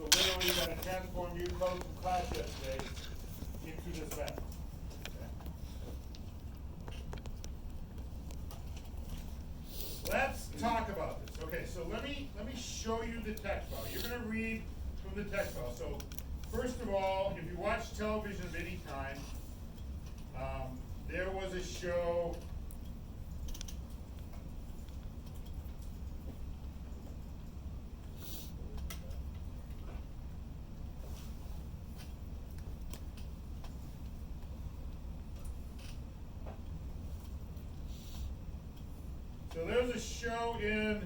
So literally going to transform your code from class yesterday into this vector. Let's talk about this. Okay, so let me show you the text file. You're going to read from the text file. So first of all, if you watch television of any kind, there was a show. So there's a show in.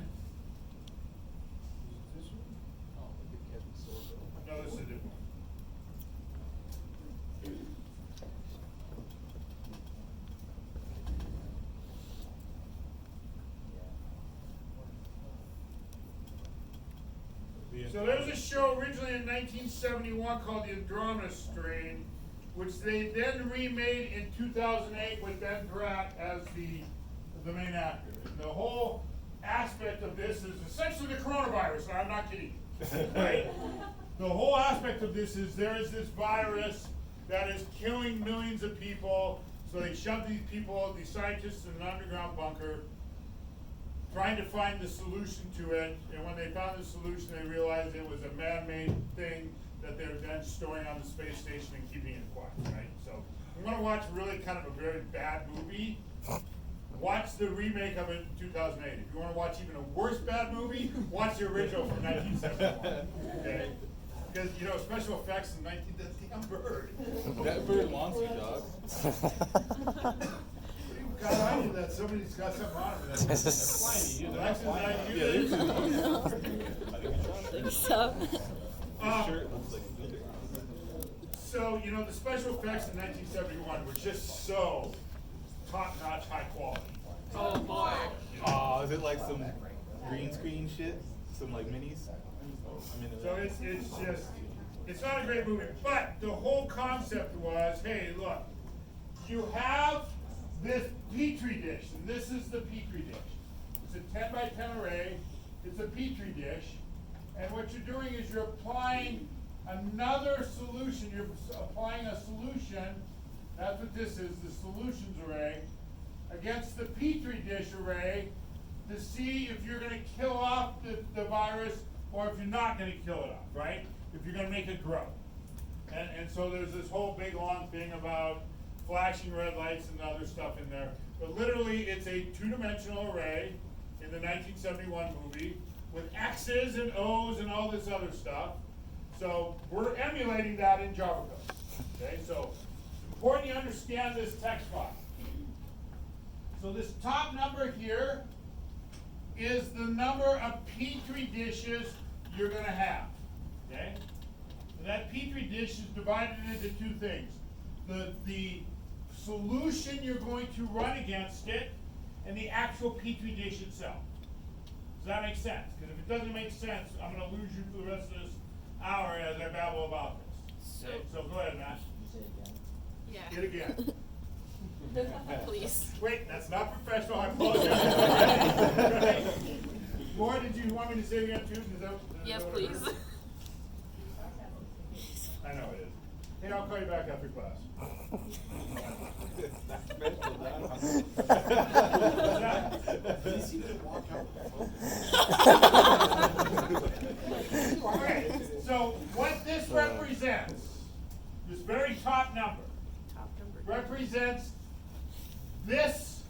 This one? Oh, look at Kevin Sorbo. No, this is a different one. So there was a show originally in 1971 called The Andromeda Strain, which they then remade in 2008 with Ben Pratt as the main actor. And the whole aspect of this is essentially the coronavirus, and I'm not kidding. Right? The whole aspect of this is there is this virus that is killing millions of people, so they shove these people, these scientists, in an underground bunker, trying to find the solution to it, and when they found the solution, they realized it was a man-made thing that they're then storing on the space station and keeping it quiet, right? So, you want to watch really kind of a very bad movie, watch the remake of it in 2008. If you want to watch even a worse bad movie, watch the original from 1971, okay? Because, you know, special effects in 19, that damn bird. That bird wants you, dog. God, I knew that somebody's got something on it. That's flying. Alexis, I knew Yeah, that. I think so. Shirt looks like So, you know, the special effects in 1971 were just so top-notch, high quality. Oh boy. oh, is it like some green screen shit? Some like minis? I'm into So that. it's not a great movie. But the whole concept was, hey, look, you have this Petri dish, and this is the Petri dish. It's a 10 by 10 array. It's a Petri dish. And what you're doing is you're applying another solution. You're applying a solution. That's what this is, the solutions array, against the Petri dish array to see if you're going to kill off the virus or if you're not going to kill it off, right? If you're going to make it grow. And so there's this whole big long thing about flashing red lights and other stuff in there. But literally, it's a two-dimensional array in the 1971 movie with X's and O's and all this other stuff. So we're emulating that in Java code. Okay, so it's important you understand this text file. So this top number here is the number of Petri dishes you're going to have. Okay? So that Petri dish is divided into two things. The solution you're going to run against it and the actual Petri dish itself. Does that make sense? Because if it doesn't make sense, I'm going to lose you for the rest of this hour as I babble about this. Okay? So go ahead, Matt. Yeah. Get again. Please. Wait, that's not professional. I apologize. More, did you want me to say it again too? Yes, that please. I know it is. Hey, I'll call you back after class. Okay, so what this represents, this very top number, represents this.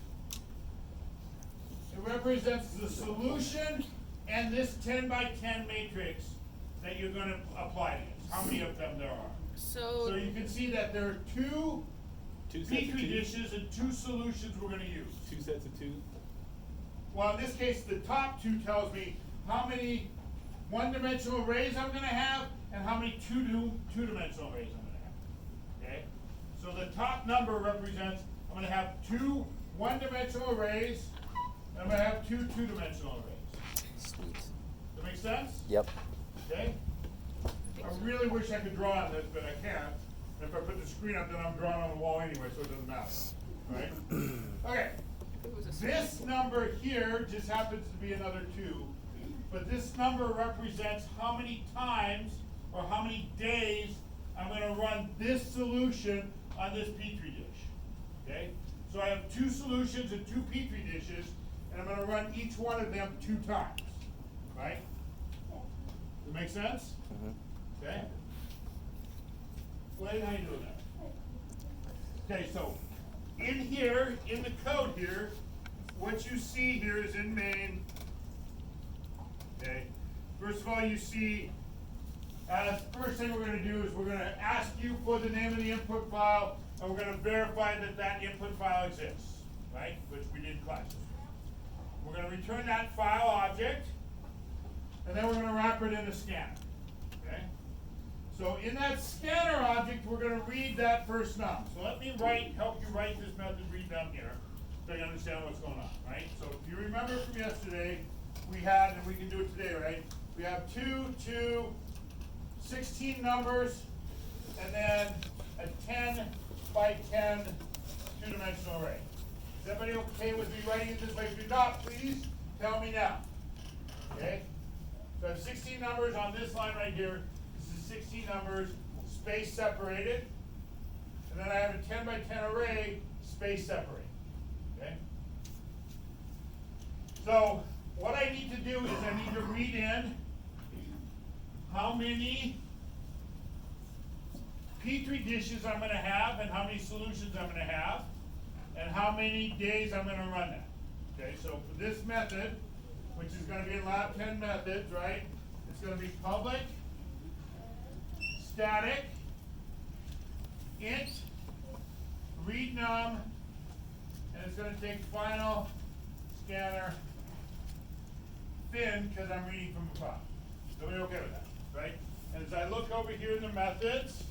It represents the solution and this 10 by 10 matrix that you're going to apply to this. How many of them there are? So So you can see that there are two Two sets of Petri two? dishes and two solutions we're going to use. 2 sets of 2? Well, in this case, the top two tells me how many one-dimensional arrays I'm going to have and how many two-dimensional arrays I'm going to have. Okay? So the top number represents, I'm going to have 2 one-dimensional arrays, and I'm going to have 2 two-dimensional arrays. Sweet. Does that make sense? Yep. Okay? I really wish I could draw on this, but I can't. And if I put the screen up, then I'm drawing on the wall anyway, so it doesn't matter. Right? Okay. This number here just happens to be another 2, but this number represents how many times or how many days I'm gonna run this solution on this Petri dish, okay? So I have 2 solutions and 2 Petri dishes, and I'm gonna run each one of them 2 times, right? Does that make sense? Okay? Wade, how you doing that? Okay, so in here, in the code here, what you see here is in main. Okay, first of all, you see, first thing we're going to do is we're going to ask you for the name of the input file, and we're going to verify that that input file exists, right? Which we did in class. We're going to return that file object, and then we're going to wrap it in a scanner. Okay. So in that scanner object, we're going to read that first num. So let me help you write this method read num here, so you understand what's going on, right? So if you remember from yesterday, we had, and we can do it today, right? We have 2, 16 numbers, and then a 10 by 10 two-dimensional array. Is everybody okay with me writing it this way? If you're not, please tell me now. Okay? So I have 16 numbers on this line right here. This is 16 numbers, space separated. And then I have a 10 by 10 array, space separated. Okay? So what I need to do is I need to read in how many Petri dishes I'm going to have and how many solutions I'm going to have and how many days I'm going to run that. Okay, so for this method, which is going to be in Lab 10 methods, right? It's going to be public, static, int, read num, and it's going to take final, scanner, fin, because I'm reading from a file. So we're okay with that, right? And as I look over here in the methods,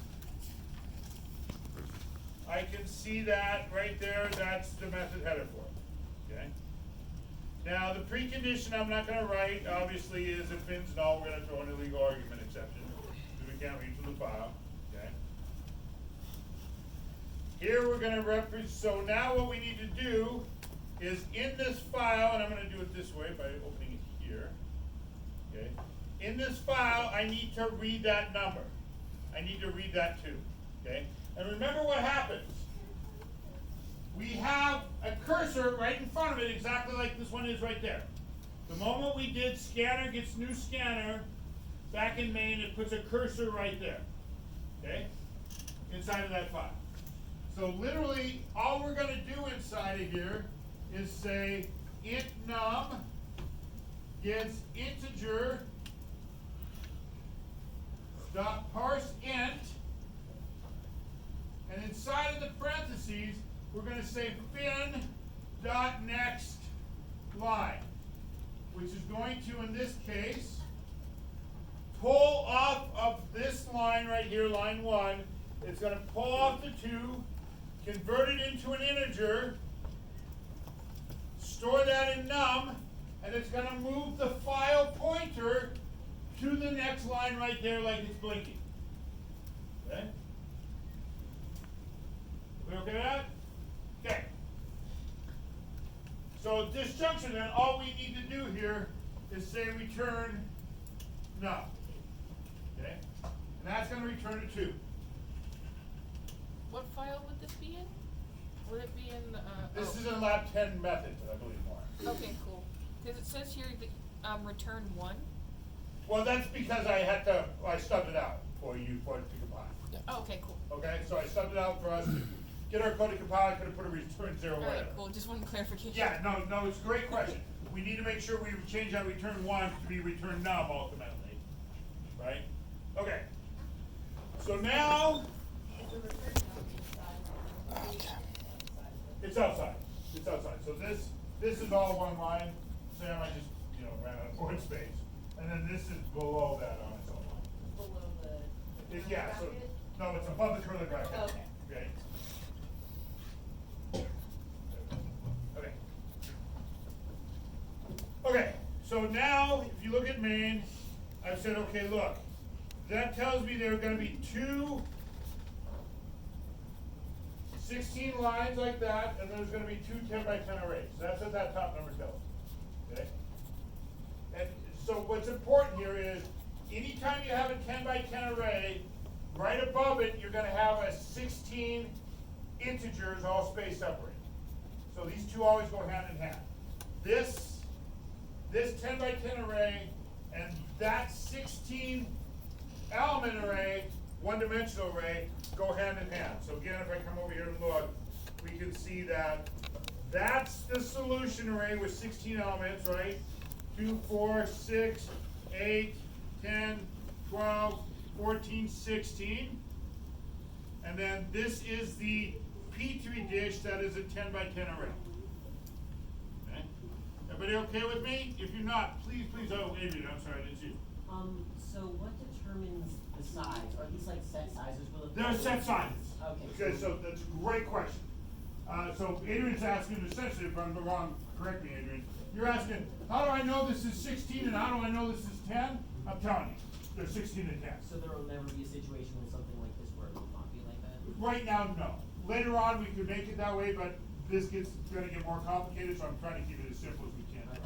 I can see that right there, that's the method header for it, okay? Now, the precondition I'm not gonna write, obviously, is if fin's null, we're gonna throw an illegal argument exception, because we can't read from the file, okay? Here we're gonna reference, so now what we need to do is in this file, and I'm gonna do it this way by opening it here, okay? In this file, I need to read that number. I need to read that too, okay? And remember what happens. We have a cursor right in front of it, exactly like this one is right there. The moment we did scanner gets new scanner, back in main, it puts a cursor right there, okay? Inside of that file. So literally, all we're gonna do inside of here is say int num gets integer dot parse int, and inside of the parentheses, we're going to say fin dot next line, which is going to, in this case, pull off of this line right here, line 1. It's going to pull off the 2, convert it into an integer, store that in num, and it's going to move the file pointer to the next line right there like it's blinking. Okay? We okay with that? Okay. So at this junction then, all we need to do here is say return num. Okay? And that's going to return a 2. What file would this be in? Would it be in the, This is in Lab 10 methods, I believe more. Okay, cool. Because it says here that, return 1. Well, that's because I stubbed it out for you for it to compile. Oh, okay, cool. Okay, so I stubbed it out for us to get our code to compile. I could have put a return 0 Alright, whatever. cool. Just one clarification. Yeah, no, it's a great question. We need to make sure we change that return 1 to be return num ultimately, right? Okay. So now it's outside. It's outside. So this is all one line. Sam, I just ran out of board space, and then this is below that on its own line. Below the Yeah. So bracket? no, it's above the curly bracket. Okay. Okay. Okay. Okay, so now, if you look at main, I've said, okay, look, that tells me there are gonna be 2 16 lines like that, and there's gonna be 2 10 by 10 arrays. So that's what that top number tells me, okay? And so what's important here is, anytime you have a 10 by 10 array, right above it, you're gonna have a 16 integers all spaced separated. So these two always go hand in hand. This 10 by 10 array and that 16 element array, one-dimensional array, go hand in hand. So again, if I come over here and look, we can see that that's the solution array with 16 elements, right? 2, 4, 6, 8, 10, 12, 14, 16. And then this is the Petri dish that is a 10 by 10 array. Okay? Everybody okay with me? If you're not, please, oh, Adrian, I'm sorry, I didn't see you. So what determines the size? Are these like set sizes? Will it They're set sizes. Okay. Okay, so that's a great question. So Adrian's asking, essentially, if I'm wrong, correct me, Adrian. You're asking, how do I know this is 16 and how do I know this is 10? I'm telling you, they're 16 and 10. So there will never be a situation with something like this where it will not be like that? Right now, no. Later on, we could make it that way, but this gonna get more complicated, so I'm trying to keep it as simple as we can. Okay.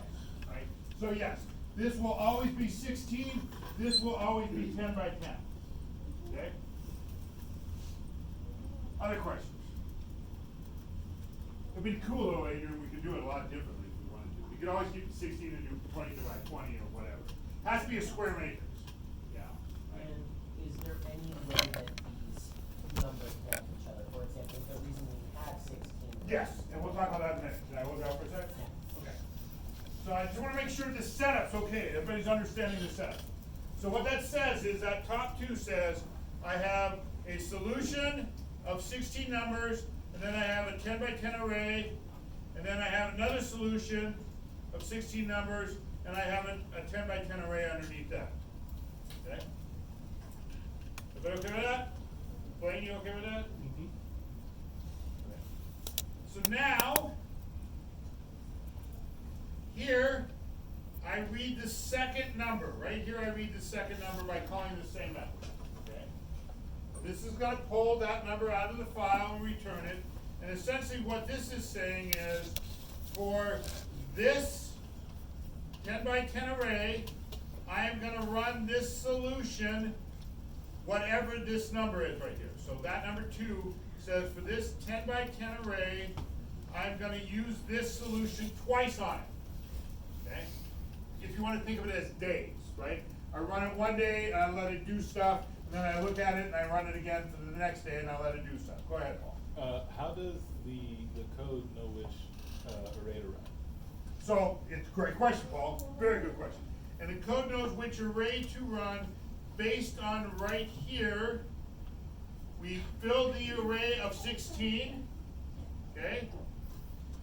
Right? So yes, this will always be 16, this will always be 10 by 10. Okay? Other questions? It'd be cool though, Adrian, we could do it a lot differently if we wanted to. We could always keep it 16 and do 20 divided 20 or whatever. Has to be a square matrix. Yeah. Right? And is there any way that these numbers connect to each other? For example, is there a reason we have 16? Yes, and we'll talk about that in a minute. Can I hold that for a sec? Okay. So I just wanna make sure the setup's okay, everybody's understanding the setup. So what that says is that top two says, I have a solution of 16 numbers, and then I have a 10 by 10 array, and then I have another solution of 16 numbers, and I have a 10 by 10 array underneath that. Okay? Everybody okay with that? Blaine, you okay with that? Mm-hmm. So now, here, I read the second number. Right here, I read the second number by calling the same number. Okay? This is going to pull that number out of the file and return it. And essentially what this is saying is, for this 10 by 10 array, I am going to run this solution, whatever this number is right here. So that number 2 says for this 10 by 10 array, I'm going to use this solution twice on it. Okay? If you want to think of it as days, right? I run it one day and I let it do stuff, and then I look at it and I run it again for the next day and I let it do stuff. Go ahead, Paul. How does the code know which array to run? So, it's a great question, Paul. Very good question. And the code knows which array to run based on right here. We fill the array of 16, okay?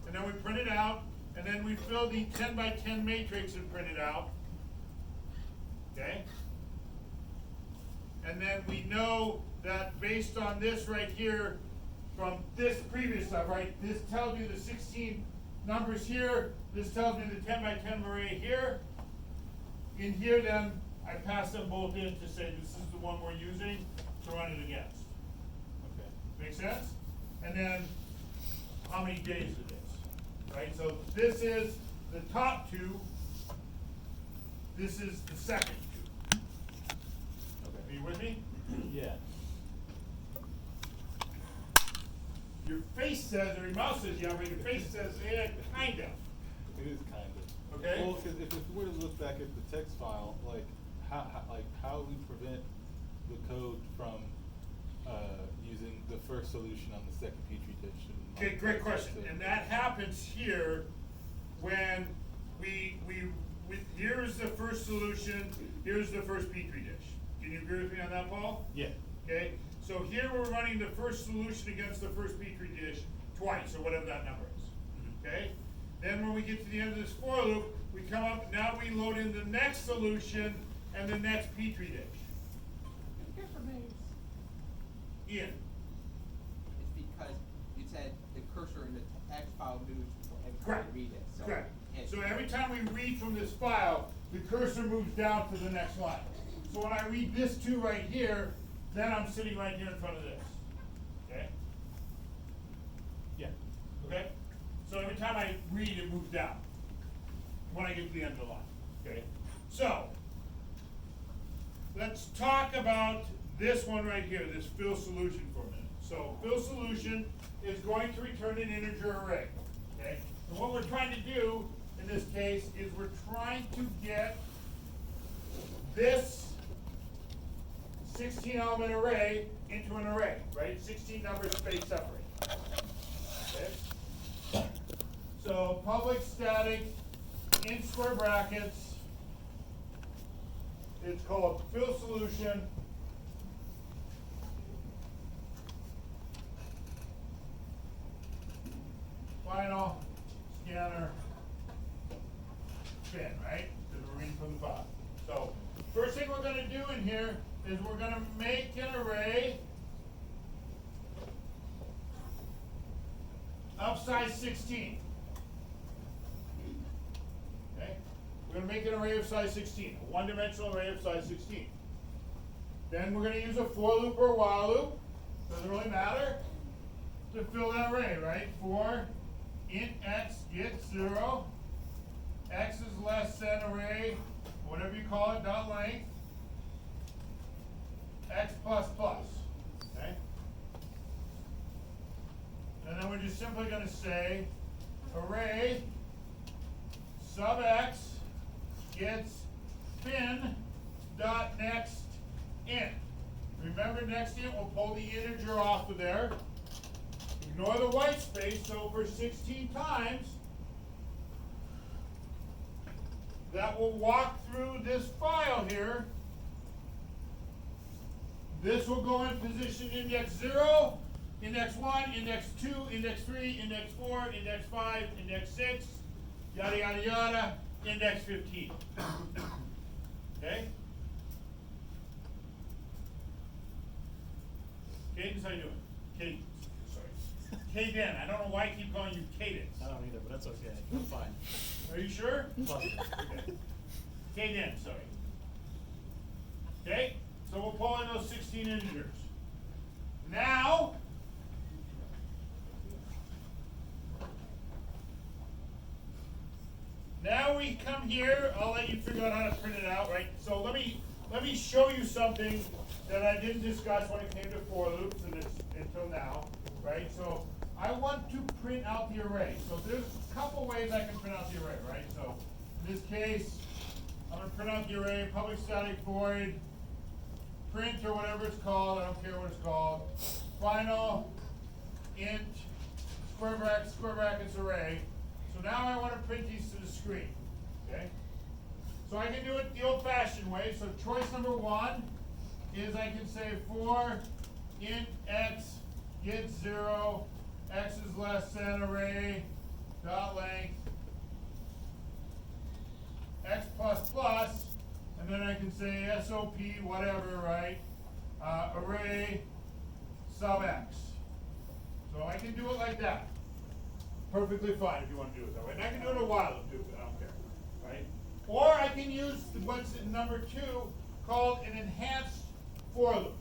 And then we print it out, and then we fill the 10 by 10 matrix and print it out, okay? And then we know that based on this right here, from this previous stuff, right? This tells you the 16 numbers here, this tells me the 10 by 10 array here. In here then, I pass them both in to say this is the one we're using to run it against. Okay. Make sense? And then, how many days it is, right? So this is the top two, this is the second two. Are you with me? Yeah. Your face says, or your mouth says yeah, but your face says, yeah, kind of. It is kind of. Okay. Well, because if we were to look back at the text file, like how we prevent the code from using the first solution on the second Petri dish. And Okay, great question. And that happens here when here's the first solution, here's the first Petri dish. Can you agree with me on that, Paul? Yeah. Okay, so here we're running the first solution against the first Petri dish twice, or whatever that number is. Okay? Then when we get to the end of this for loop, we come up, now we load in the next solution and the next Petri dish. Ian? It's because you said the cursor in the text file moves every time Correct. you read it. So Correct. it- So every time we read from this file, the cursor moves down to the next line. So when I read this two right here, then I'm sitting right here in front of this. Okay? Yeah. Okay? So every time I read, it moves down when I get to the end of the line. Okay? So, let's talk about this one right here, this fill solution for a minute. So fill solution is going to return an integer array, okay? And what we're trying to do in this case is we're trying to get this 16 element array into an array, right? 16 numbers space separate. Okay? So public static in square brackets, it's called fill solution. Final scanner spin, right? Because we're reading from the bottom. So first thing we're going to do in here is we're going to make an array of size 16. Okay? We're going to make an array of size 16, a one-dimensional array of size 16. Then we're going to use a for loop or a while loop, doesn't really matter, to fill that array, right? For int x gets 0, x is less than array, whatever you call it, dot length, x plus plus, okay? And then we're just simply going to say array sub x gets fin dot next int. Remember, next int will pull the integer off of there. Ignore the white space, so for 16 times, that will walk through this file here. This will go in position index 0, index 1, index 2, index 3, index 4, index 5, index 6, yada yada yada, index 15. Okay? Cadence, how you doing? Cadence, sorry. Cadence, I don't know why I keep calling you Cadence. I don't either, but that's okay. I'm fine. Are you sure? Positive. Okay. Cadence, sorry. Okay, so we'll pull in those 16 integers. Now, we come here, I'll let you figure out how to print it out, right? So let me show you something that I didn't discuss when it came to for loops until now, right? So I want to print out the array. So there's a couple ways I can print out the array, right? So in this case, I'm going to print out the array, public static void, print or whatever it's called, I don't care what it's called, final int square brackets array. So now I want to print these to the screen, okay? So I can do it the old-fashioned way. So choice number 1 is I can say for int x gets 0, x is less than array dot length x plus plus, and then I can say SOP whatever, right? Array sub x. So I can do it like that. Perfectly fine if you want to do it that way. And I can do it a while loop too, I don't care, right? Or I can use what's in number 2 called an enhanced for loop,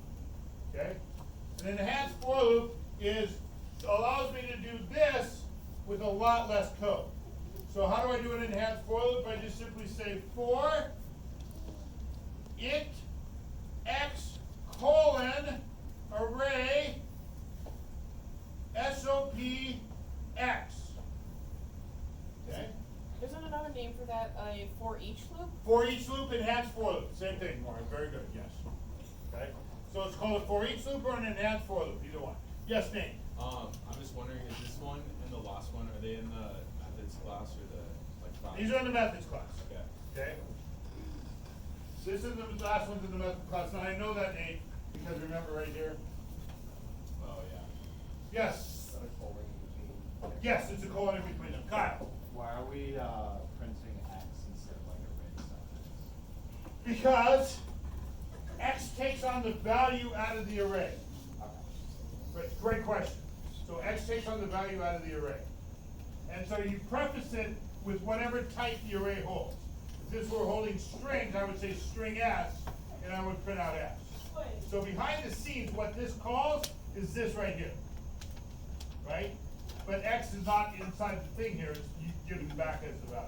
okay? An enhanced for loop allows me to do this with a lot less code. So how do I do an enhanced for loop? I just simply say for int x colon array SOP x. Okay? Isn't another name for that a for each loop? For each loop, enhanced for loop. Same thing, Maureen. Very good, yes. Okay? So it's called a for each loop or an enhanced for loop, either one. Yes, Nate? I'm just wondering, is this one and the last one, are they in the methods class or the class? These are in the methods class. Okay. Okay? This is the last one's in the method class. Now I know that, Nate, because remember right here. Oh, yeah. Yes. Yes, it's a colon in between them. Kyle. Why are we printing x instead of like array sub x? Because x takes on the value out of the array. Great question. So x takes on the value out of the array. And so you preface it with whatever type the array holds. If this were holding strings, I would say string s, and I would print out s. So behind the scenes, what this calls is this right here. Right? But x is not inside the thing here, it's you give it back as the value.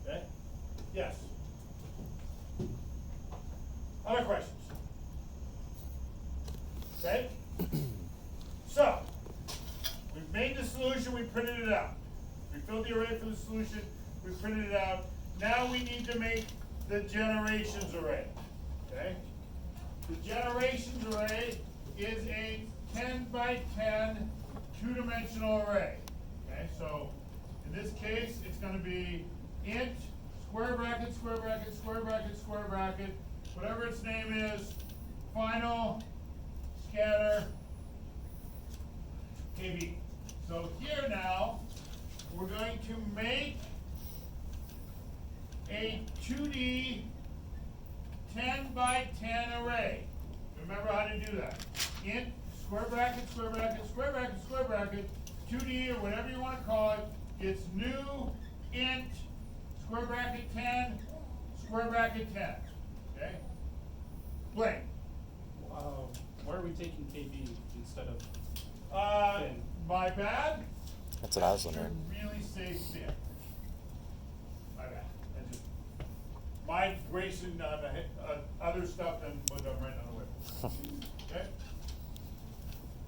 Okay? Yes? Other questions? Okay? So, we've made the solution, we printed it out. We filled the array for the solution, we printed it out. Now we need to make the generations array, okay? The generations array is a 10 by 10 two-dimensional array, okay? So, in this case, it's gonna be int, square bracket, square bracket, square bracket, square bracket, whatever its name is, final, scatter, KB. So here now, we're going to make a 2D 10 by 10 array. Remember how to do that. Int, square bracket, square bracket, square bracket, square bracket, 2D or whatever you want to call it. It's new int, square bracket 10, square bracket 10. Okay? Blank. Why are we taking KB instead of thin? My bad. That's what I was wondering. Should really say thin. My bad. That's just my racing on the other stuff than what I'm writing on the web. Okay?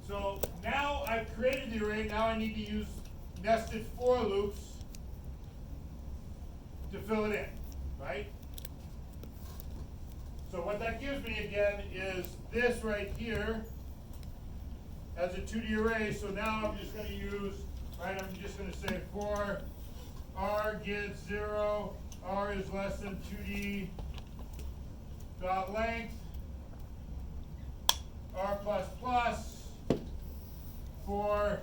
So now I've created the array, now I need to use nested for loops to fill it in, right? So what that gives me again is this right here as a 2D array. So now I'm just gonna use, right, I'm just gonna say for r gets 0, r is less than 2D dot length, r plus plus, for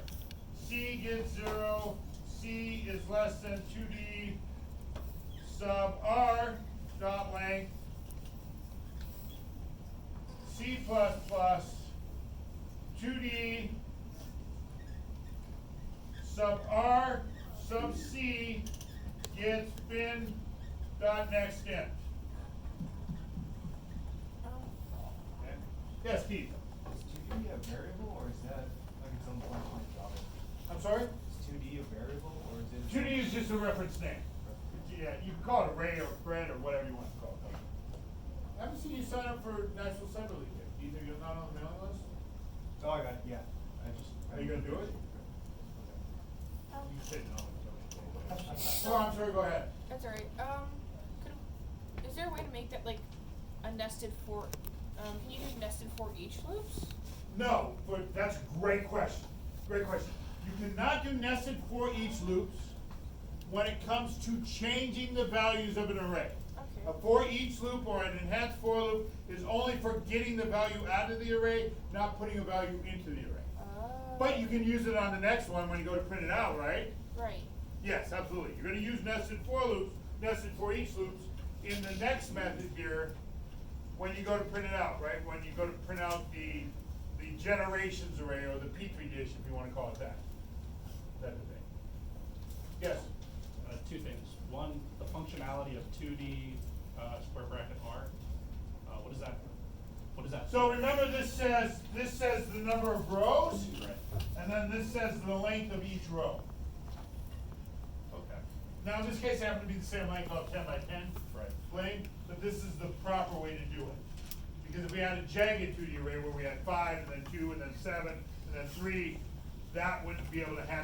c gets 0, c is less than 2D sub r dot length, c plus plus, 2D sub r sub c gets bin dot next int. Okay. Yes, Keith. Is 2D a variable, or is that like its own function in Java? I'm sorry? Is 2D a variable, or is it? 2D is just a reference name. Yeah, you can call it array or thread or whatever you want to call it. I haven't seen you sign up for National Cyber League yet. Either you're not on the mailing list? Oh, I got, yeah. Are you gonna do it? Um, You said no. It's okay. Oh, I'm sorry, go ahead. That's alright. Is there a way to make that like a nested for? Can you do nested for each loops? No, but that's a great question. Great question. You cannot do nested for each loops when it comes to changing the values of an array. Okay. A for each loop or an enhanced for loop is only for getting the value out of the array, not putting a value into the array. But you can use it on the next one when you go to print it out, right? Right. Yes, absolutely. You're gonna use nested for loops, nested for each loops in the next method here when you go to print it out, right? When you go to print out the generations array or the Petri dish, if you wanna call it that. Type of thing. Yes? Two things. One, the functionality of 2D square bracket R. What is that? What is that? So remember this says the number of rows, Right. and then this says the length of each row. Okay. Now in this case, it happened to be the same length of 10 by 10. Right. Plane, but this is the proper way to do it. Because if we had a jagged 2D array where we had 5 and then 2 and then 7 and then 3, that wouldn't be able to handle